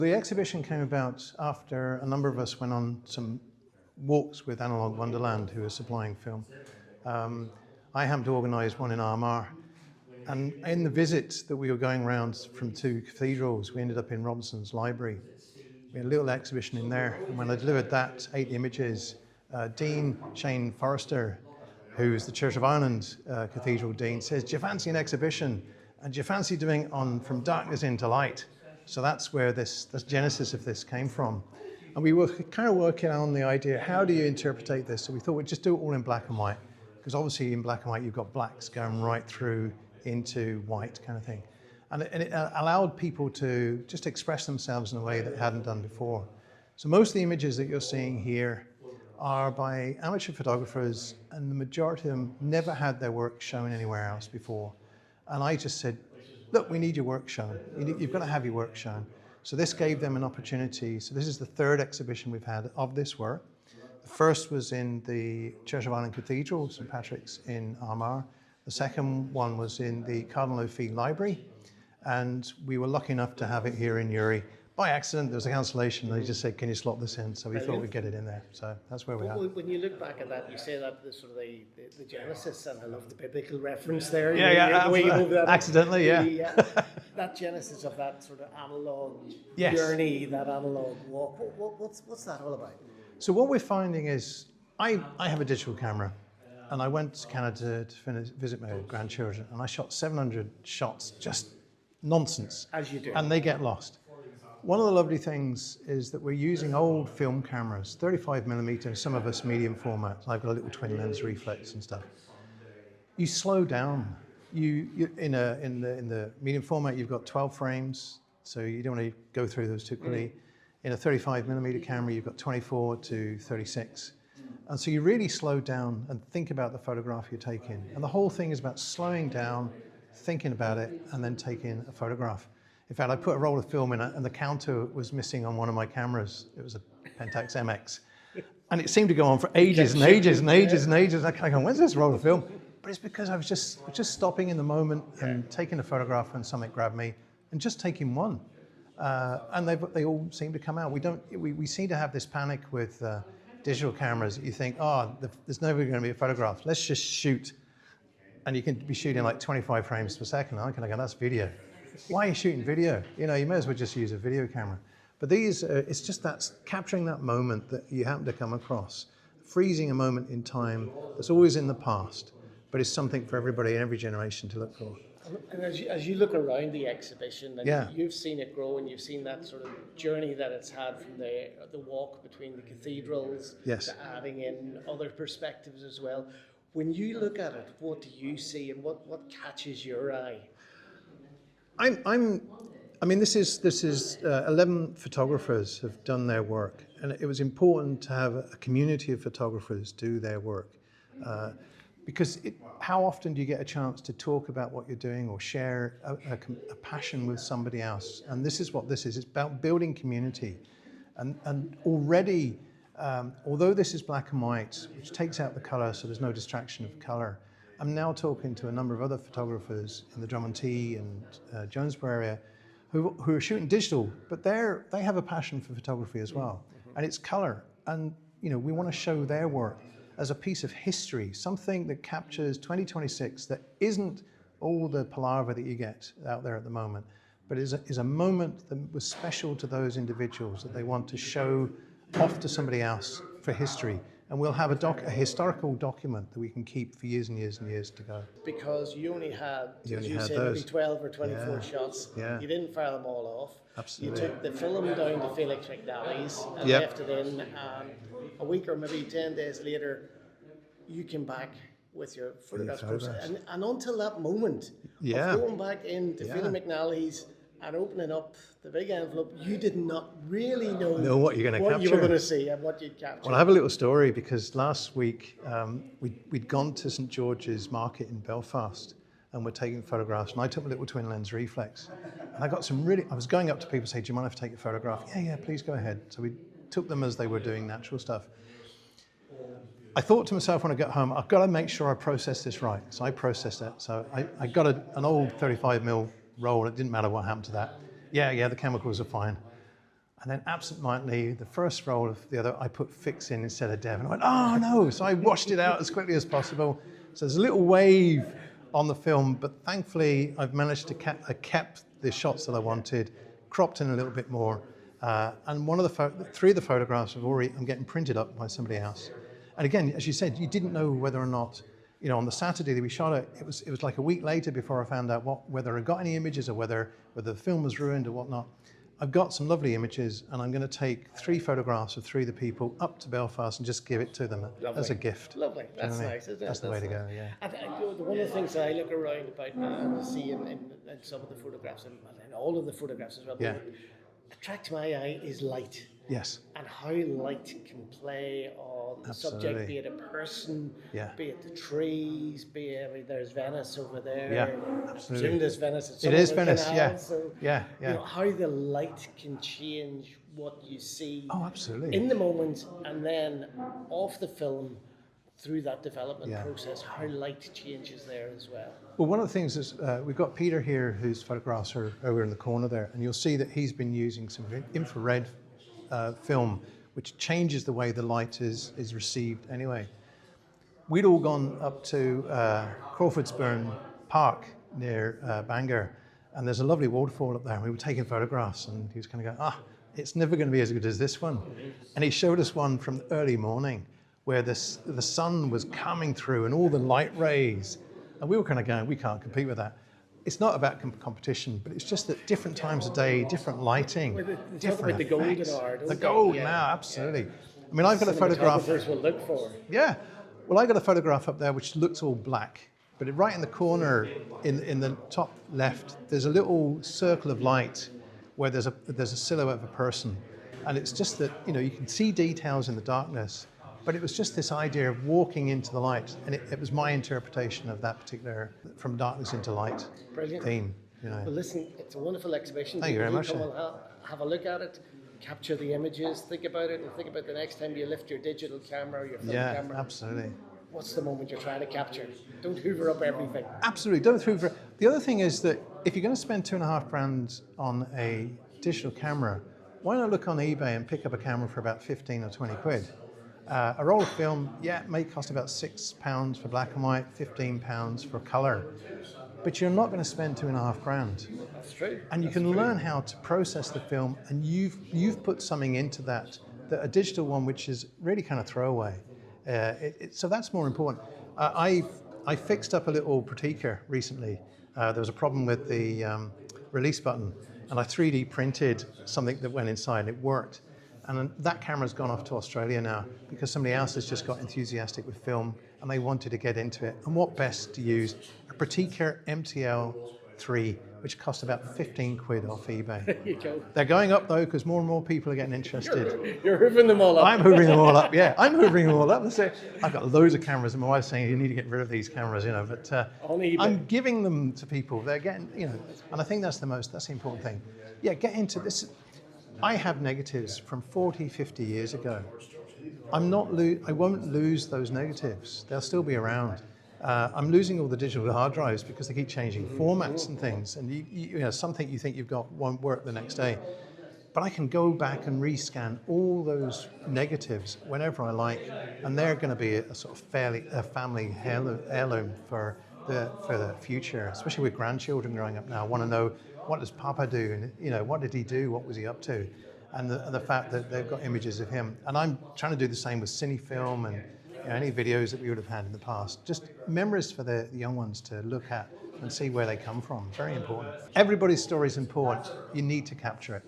The exhibition came about after a number of us went on some walks with Analog Wonderland, who are supplying film. I happened to organise one in Armagh, and in the visit that we were going around from two cathedrals, we ended up in Robinson's library. We had a little exhibition in there, and when I delivered that, 8 images, Dean Shane Forrester, who's the Church of Ireland Cathedral Dean, says, "Do you fancy an exhibition? And do you fancy doing on From Darkness into Light?" So that's where the genesis of this came from. And we were kind of working on the idea, how do you interpret this? So we thought we'd just do it all in black and white, because obviously in black and white you've got blacks going right through into white kind of thing. And it allowed people to just express themselves in a way that they hadn't done before. So most of the images that you're seeing here are by amateur photographers, and the majority of them never had their work shown anywhere else before. And I just said, look, we need your work shown. You've got to have your work shown. So this gave them an opportunity. So this is the 3rd exhibition we've had of this work. The first was in the Church of Ireland Cathedral, St. Patrick's in Armagh. The second one was in the Cardinal O'Fee Library. And we were lucky enough to have it here in Newry. By accident, there was a cancellation. They just said, can you slot this in? So we thought we'd get it in there. So that's where we are. When you look back at that, you say that the sort of the Genesis, and I love the biblical reference there. Accidentally, that Genesis of that sort of analog yes. journey, that analog walk. What's that all about? So what we're finding is, I have a digital camera, and I went to Canada to visit my grandchildren, and I shot 700 shots, just nonsense. As you do. And they get lost. One of the lovely things is that we're using old film cameras, 35mm, some of us medium format. I've got a little twin lens reflex and stuff. You slow down. You in the medium format, you've got 12 frames, so you don't want to go through those too quickly. In a 35mm camera, you've got 24 to 36. And so you really slow down and think about the photograph you're taking. And the whole thing is about slowing down, thinking about it, and then taking a photograph. In fact, I put a roll of film in it, and the counter was missing on one of my cameras. It was a Pentax MX. And it seemed to go on for ages and ages and ages and ages. I kind of go, when's this roll of film? But it's because I was just stopping in the moment and taking a photograph when something grabbed me, and just taking one. And they all seem to come out. We seem to have this panic with digital cameras. You think, there's never going to be a photograph. Let's just shoot. And you can be shooting like 25 frames per second. I kind of go, that's video. Why are you shooting video? You may as well just use a video camera. But these, it's just capturing that moment that you happen to come across, freezing a moment in time that's always in the past, but it's something for everybody in every generation to look for. And as you look around the exhibition, and you've seen it grow, and you've seen that sort of journey that it's had from the walk between the cathedrals, to adding in other perspectives as well. When you look at it, what do you see, and what catches your eye? This is 11 photographers have done their work, and it was important to have a community of photographers do their work, because how often do you get a chance to talk about what you're doing or share a passion with somebody else? And this is what this is. It's about building community, and already, although this is black and white, which takes out the colour, so there's no distraction of colour. I'm now talking to a number of other photographers in the Dromintee and Jonesborough area who are shooting digital, but they have a passion for photography as well. And it's colour. And we want to show their work as a piece of history, something that captures 2026 that isn't all the palaver that you get out there at the moment, but is a moment that was special to those individuals that they want to show off to somebody else for history. And we'll have a historical document that we can keep for years and years and years to go. Because you only had, as you said, maybe 12 or 24 shots. Yeah. You didn't fire them all off. Absolutely. You took the film down to Felix McNally's and left it in. And a week or maybe 10 days later, you came back with your photographs process. And until that moment of going back into Felix McNally's and opening up the big envelope, you did not really know what you're going to capture. You were going to see and what you'd capture. Well, I have a little story, because last week we'd gone to St. George's Market in Belfast, and we're taking photographs, and I took my little twin lens reflex, and I got I was going up to people and saying, do you mind if I take a photograph? Yeah, please go ahead. So we took them as they were doing natural stuff. I thought to myself when I got home, I've got to make sure I process this right. So I processed it. So I got an old 35mm roll. It didn't matter what happened to that. Yeah, the chemicals are fine. And then absentmindedly, the first roll of the other, I put fix in instead of Dev. And I went, oh no! So I washed it out as quickly as possible. So there's a little wave on the film, but thankfully I've managed to kept the shots that I wanted, cropped in a little bit more. And one of the 3 of the photographs I'm getting printed up by somebody else. And again, as you said, you didn't know whether or not, on the Saturday that we shot it, it was like a week later before I found out whether I got any images or whether the film was ruined or whatnot. I've got some lovely images, and I'm going to take 3 photographs of 3 of the people up to Belfast and just give it to them as a gift. Lovely. That's nice, isn't it? That's the way to go, yeah. And one of the things that I look around about to see in some of the photographs, and all of the photographs as well, Yeah. what attracts my eye is light. Yes. And how light can play on the subject, be it a person, be it the trees, there's Venice over there. Yeah, absolutely. Presume there's Venice. It is Venice, canal, yeah. So, yeah. how the light can change what you see absolutely. in the moment, and then off the film through that development process, how light changes there as well. Well, one of the things is we've got Peter here, whose photographs are over in the corner there, and you'll see that he's been using some infrared film, which changes the way the light is received anyway. We'd all gone up to Crawfordsburn Park near Bangor, and there's a lovely waterfall up there. We were taking photographs, and he was kind of going, it's never going to be as good as this one. And he showed us one from early morning where the sun was coming through and all the light rays, and we were kind of going, we can't compete with that. It's not about competition, but it's just that different times of day, different lighting, different the golden effects. hour, The gold, absolutely. I mean, I've got a photograph. Will look for. Yeah. Well, I got a photograph up there which looks all black, but right in the corner, in the top left, there's a little circle of light where there's a silhouette of a person, and it's just that you can see details in the darkness. But it was just this idea of walking into the light, and it was my interpretation of that particular from darkness into light theme. Well, listen, it's a wonderful exhibition. Thank you very much. Come and have a look at it, capture the images, think about it, and think about the next time you lift your digital camera or your film camera. Yeah, absolutely. What's the moment you're trying to capture? Don't hoover up everything. Absolutely, don't hoover. The other thing is that if you're going to spend £2,500 on a digital camera, why not look on eBay and pick up a camera for about 15 or 20 quid? A roll of film, it may cost about £6 for black and white, £15 for colour, but you're not going to spend £2,500. That's true. And you can learn how to process the film, and you've put something into that a digital one which is really kind of throwaway. So that's more important. I fixed up a little Pratica recently. There was a problem with the release button, and I 3D printed something that went inside, and it worked. And that camera's gone off to Australia now because somebody else has just got enthusiastic with film and they wanted to get into it. And what best to use? A Pratica MTL3, which cost about 15 quid off eBay. There you go. They're going up though because more and more people are getting interested. You're hoovering them all up. I'm hoovering them all up, yeah. I'm hoovering them all up. That's it. I've got loads of cameras and my wife's saying you need to get rid of these cameras, but on eBay. I'm giving them to people. They're getting, and I think that's the important thing. Yeah, get into this. I have negatives from 40, 50 years ago. I won't lose those negatives. They'll still be around. I'm losing all the digital hard drives because they keep changing formats and things. And something you think you've got won't work the next day. But I can go back and rescan all those negatives whenever I like, and they're going to be a sort of family heirloom for the future, especially with grandchildren growing up now. Want to know, what does Papa do? And what did he do? What was he up to? And the fact that they've got images of him. And I'm trying to do the same with cinefilm and any videos that we would have had in the past. Just memories for the young ones to look at and see where they come from. Very important. Everybody's story is important. You need to capture it.